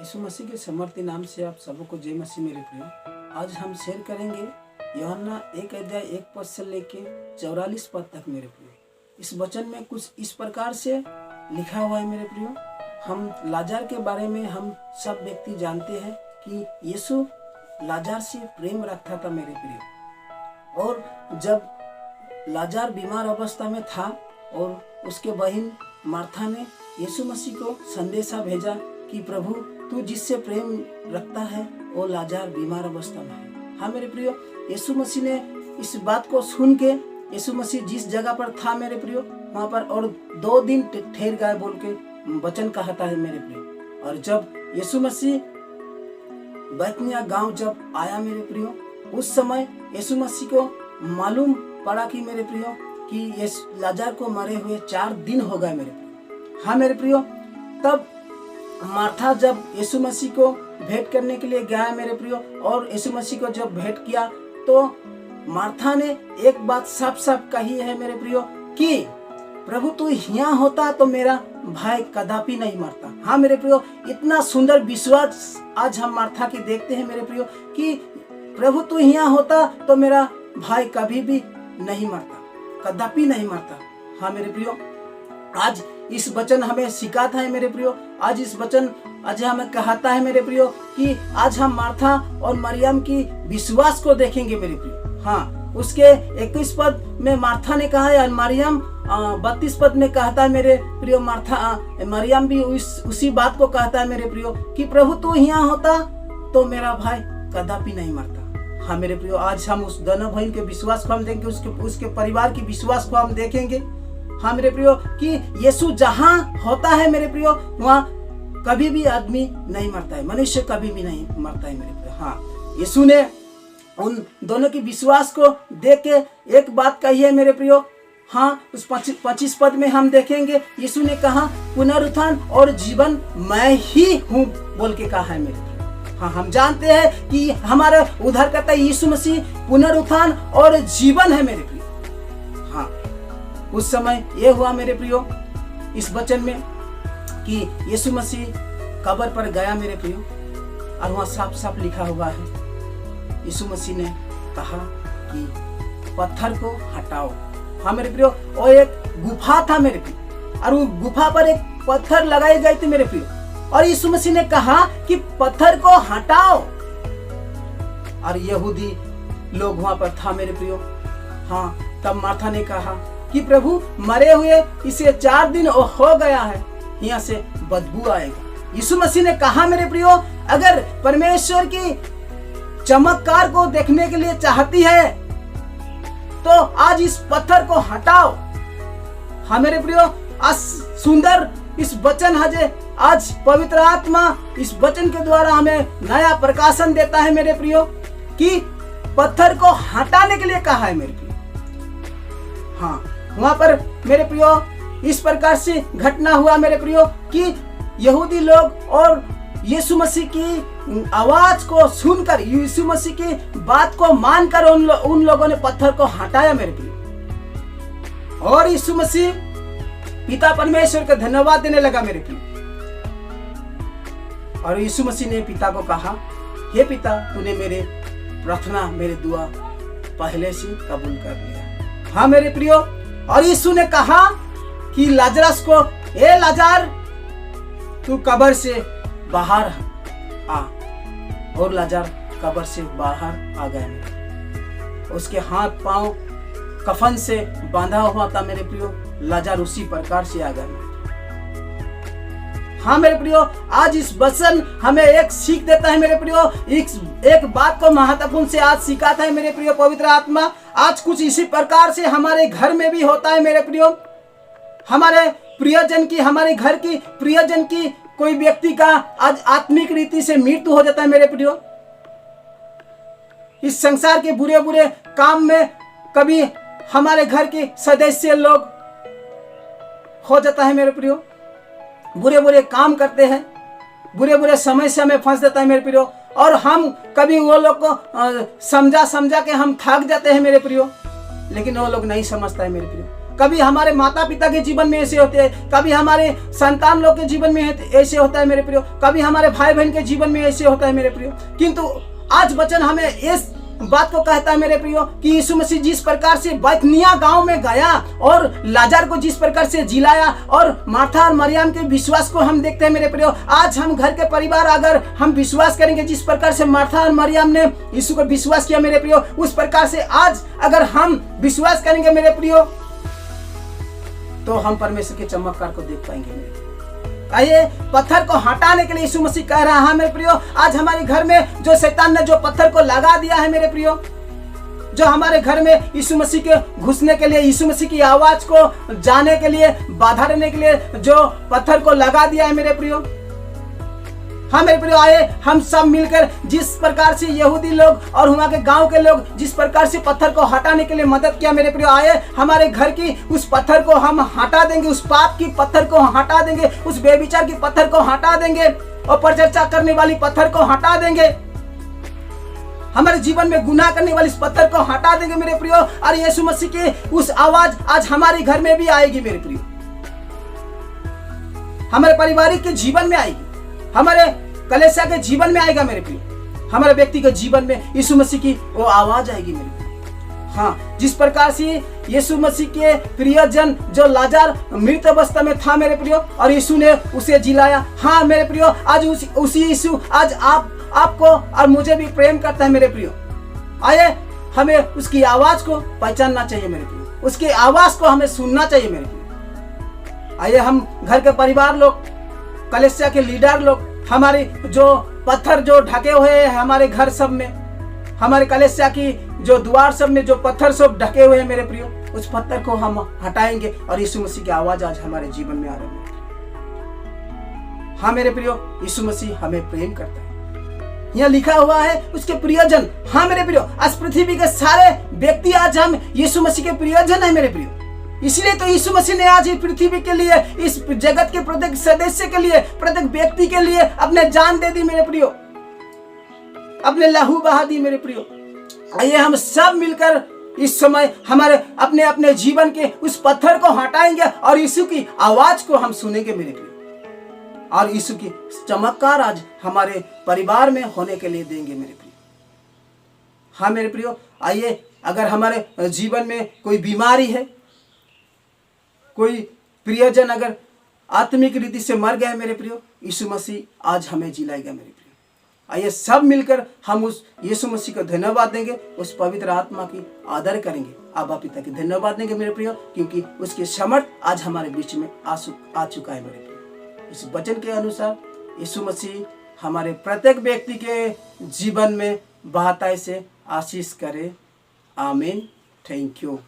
यीशु मसीह के समर्थी नाम से आप सबको जय मसीह मेरे प्रियो। आज हम शेयर करेंगे यूहन्ना 1 से लेके 44 पद तक मेरे प्रियो। इस वचन में कुछ इस प्रकार से लिखा हुआ है मेरे प्रियो। हम लाजार के बारे में हम सब व्यक्ति जानते हैं कि यीशु लाजार से प्रेम रखता था मेरे प्रियो। और जब लाजार बीमार अवस्था में था और उसके बहन मार्था ने यीशु मसीह को संदेशा भेजा कि प्रभु तू जिससे प्रेम रखता है वो लाजार बीमार अवस्था में है। हाँ मेरे प्रियो, यीशु मसीह ने इस बात को सुन के यीशु मसीह जिस जगह पर था मेरे प्रियो वहाँ पर और 2 दिन ठहर गए बोल के वचन कहता है मेरे प्रियो। और जब यीशु मसीह बैतनिय्याह गांव जब आया मेरे प्रियो, उस समय यीशु मसीह को मालूम पड़ा कि मेरे प्रियो कि लाजार को मरे हुए 4 दिन हो गए मेरे प्रियो। हाँ मेरे प्रियो, तब मार्था जब यीशु मसीह को भेंट करने के लिए गया मेरे प्रियो और यीशु मसीह को जब भेंट किया तो मार्था ने एक बात साफ साफ कही है मेरे प्रियो कि प्रभु तू यहाँ होता तो मेरा भाई कदापि नहीं मरता। हाँ मेरे प्रियो, इतना सुंदर विश्वास आज हम मार्था की देखते हैं मेरे प्रियो कि प्रभु तू यहाँ होता तो मेरा भाई कभी भी नहीं मरता, कदापि नहीं मरता। हाँ मेरे प्रियो, आज इस वचन हमें सिखाता है मेरे प्रियो। आज इस वचन आज हमें कहता है मेरे प्रियो कि आज हम मार्था और मरियम की विश्वास को देखेंगे मेरे प्रियो। हाँ, उसके 21 पद में मार्था ने कहा है और मरियम 32 पद में कहता है मेरे प्रियो। मरियम भी उसी बात को कहता है मेरे प्रियो कि प्रभु तू यहाँ होता तो मेरा भाई कदापि नहीं मरता। हाँ मेरे प्रियो, आज हम उस दोनों बहन के विश्वास को हम देखेंगे, उसके परिवार की विश्वास को हम देखेंगे। हाँ मेरे प्रियो, कि यीशु जहाँ होता है मेरे प्रियो वहाँ कभी भी आदमी नहीं मरता है, मनुष्य कभी भी नहीं मरता है मेरे प्रियो। हाँ, यीशु ने उन दोनों की विश्वास को देख के एक बात कही है मेरे प्रियो। हाँ, उस 25 पद में हम देखेंगे यीशु ने कहा पुनरुत्थान और जीवन मैं ही हूँ बोल के कहा है मेरे प्रियो। हाँ, हम जानते हैं कि हमारा उद्धारकर्ता यीशु मसीह पुनरुत्थान और जीवन है मेरे प्रियो। हाँ, उस समय ये हुआ मेरे प्रियो इस वचन में कि यीशु मसीह कब्र पर गया मेरे प्रियो और वहाँ साफ साफ लिखा हुआ है यीशु मसीह ने कहा कि पत्थर को हटाओ। हाँ मेरे प्रियो, वो एक गुफा था मेरे प्रियो और वो गुफा पर एक पत्थर लगाए गए थे मेरे प्रियो और यीशु मसीह ने कहा कि पत्थर को हटाओ और यहूदी लोग वहाँ पर था मेरे प्रियो। हाँ, तब मार्था ने कहा कि प्रभु मरे हुए इसे 4 दिन हो गया है, यहाँ से बदबू आएगा। यीशु मसीह ने कहा मेरे प्रियो अगर परमेश्वर की चमत्कार को देखने के लिए चाहती है तो आज इस पत्थर को हटाओ। हाँ मेरे प्रियो, आज सुंदर इस वचन आज पवित्र आत्मा इस वचन के द्वारा हमें नया प्रकाशन देता है मेरे प्रियो कि पत्थर को हटाने के लिए कहा है मेरे प्रियो। हाँ, वहां पर मेरे प्रियो इस प्रकार से घटना हुआ मेरे प्रियो कि यहूदी लोग और यीशु मसीह की आवाज को सुनकर यीशु मसीह की बात को मानकर उन लोगों ने पत्थर को हटाया मेरे प्रियो और यीशु मसीह पिता परमेश्वर को धन्यवाद देने लगा मेरे प्रियो। और यीशु मसीह ने पिता को कहा हे पिता तूने मेरे प्रार्थना मेरे दुआ पहले से कबूल कर लिया। हाँ मेरे प्रियो, और यीशु ने कहा कि लाजरस को ए लाजार तू कब्र से बाहर आ और लाजार कब्र से बाहर आ गया। उसके हाथ पांव कफन से बांधा हुआ था मेरे प्रियो, लाजार उसी प्रकार से आ गया। हाँ मेरे प्रियो, आज इस वचन हमें एक सीख देता है मेरे प्रियो, एक बात को महत्वपूर्ण से आज सिखाता है मेरे प्रियो पवित्र आत्मा। आज कुछ इसी प्रकार से हमारे घर में भी होता है मेरे प्रियो। हमारे प्रियजन की, हमारे घर की प्रियजन की कोई व्यक्ति का आज आत्मिक रीति से मृत्यु हो जाता है मेरे प्रियो। इस संसार के बुरे बुरे काम में कभी हमारे घर के सदस्य लोग हो जाता है मेरे प्रियो, बुरे बुरे काम करते हैं, बुरे बुरे समस्या में फंस जाता है मेरे प्रियो और हम कभी वो लोग को समझा के हम थक जाते हैं मेरे प्रियो, लेकिन वो लोग नहीं समझता है मेरे प्रियो। कभी हमारे माता पिता के जीवन में ऐसे होते हैं, कभी हमारे संतान लोग के जीवन में ऐसे होता है मेरे प्रियो, कभी हमारे भाई बहन के जीवन में ऐसे होता है मेरे प्रियो। किंतु आज वचन हमें इस बात को कहता है मेरे प्रियो कि यीशु मसीह जिस प्रकार से बैतनिया गांव में गया और लाजर को जिस प्रकार से जिलाया, और मार्था और मरियम के विश्वास को हम देखते हैं मेरे प्रियो। आज हम घर के परिवार अगर हम विश्वास करेंगे, जिस प्रकार से मार्था और मरियम ने यीशु को विश्वास किया मेरे प्रियो, उस प्रकार से आज अगर हम विश्वास करेंगे मेरे प्रियो, तो हम परमेश्वर के चमत्कार को देख पाएंगे मेरे प्रियो। आइए, पत्थर को हटाने के लिए यीशु मसीह कह रहा है मेरे प्रियो। आज हमारे घर में जो शैतान ने जो पत्थर को लगा दिया है मेरे प्रियो, जो हमारे घर में यीशु मसीह के घुसने के लिए, यीशु मसीह की आवाज को जाने के लिए, बाधा देने के लिए जो पत्थर को लगा दिया है मेरे प्रियो, हाँ मेरे प्रियो, आए हम सब मिलकर जिस प्रकार से यहूदी लोग और वहाँ के गांव के लोग जिस प्रकार से पत्थर को हटाने के लिए मदद किया मेरे प्रियो, आए हमारे घर की उस पत्थर को हम हटा देंगे, उस पाप की पत्थर को हटा देंगे, उस बेविचार की पत्थर को हटा देंगे और परचर्चा करने वाली पत्थर को हटा देंगे, हमारे जीवन में गुनाह करने वाली इस पत्थर को हटा देंगे मेरे प्रियो। और यीशु मसीह की उस आवाज आज हमारे घर में भी आएगी मेरे प्रियो, हमारे पारिवारिक के जीवन में आएगी, हमारे कलीसिया के जीवन में आएगा मेरे प्रियो, हमारे व्यक्ति के जीवन में यीशु मसीह की वो आवाज आएगी मेरे प्रियो। हाँ, जिस प्रकार से यीशु मसीह के प्रियजन जो लाजर मृत अवस्था में था मेरे प्रियो, और यीशु ने उसे जिलाया। हाँ मेरे प्रियो, आज उसी यीशु आज आपको और मुझे भी प्रेम करता है मेरे प्रियो। आइए, हमें उसकी आवाज को पहचानना चाहिए मेरे प्रियो, उसकी आवाज को हमें सुनना चाहिए मेरे प्रियो। आइए, हम घर के परिवार लोग, कलीसिया के लीडर लोग, हमारे जो पत्थर जो ढके हुए हैं हमारे घर सब में, हमारे कलीसिया की जो द्वार सब में जो पत्थर सब ढके हुए हैं मेरे प्रियो, उस पत्थर को हम हटाएंगे और यीशु मसीह की आवाज आज हमारे जीवन में आ रही है। हाँ मेरे प्रियो, यीशु मसीह हमें प्रेम करता है, यहाँ लिखा हुआ है उसके प्रियजन। हाँ मेरे प्रियो, आज पृथ्वी के सारे व्यक्ति आज हम यीशु मसीह के प्रियजन है मेरे प्रियो। इसलिए तो यीशु मसीह ने आज इस पृथ्वी के लिए, इस जगत के प्रत्येक सदस्य के लिए, प्रत्येक व्यक्ति के लिए अपने जान दे दी मेरे प्रियो, अपने लहू बहा दी मेरे प्रियो। आइए हम सब मिलकर इस समय हमारे अपने अपने जीवन के उस पत्थर को हटाएंगे और यीशु की आवाज को हम सुनेंगे मेरे प्रियो, और यीशु की चमत्कार आज हमारे परिवार में होने के लिए देंगे मेरे प्रियो। हाँ मेरे प्रियो, आइए, अगर हमारे जीवन में कोई बीमारी है, कोई प्रियजन अगर आत्मिक रीति से मर गए मेरे प्रियो, यीशु मसीह आज हमें जिलाएगा मेरे प्रियो। आइए सब मिलकर हम उस यीशु मसीह को धन्यवाद देंगे, उस पवित्र आत्मा की आदर करेंगे, आबा पिता की धन्यवाद देंगे मेरे प्रियो, क्योंकि उसकी समर्थ आज हमारे बीच में आ चुका है मेरे प्रियो। इस वचन के अनुसार यीशु मसीह हमारे प्रत्येक व्यक्ति के जीवन में बहताई से आशीष करे। आमीन। Thank you.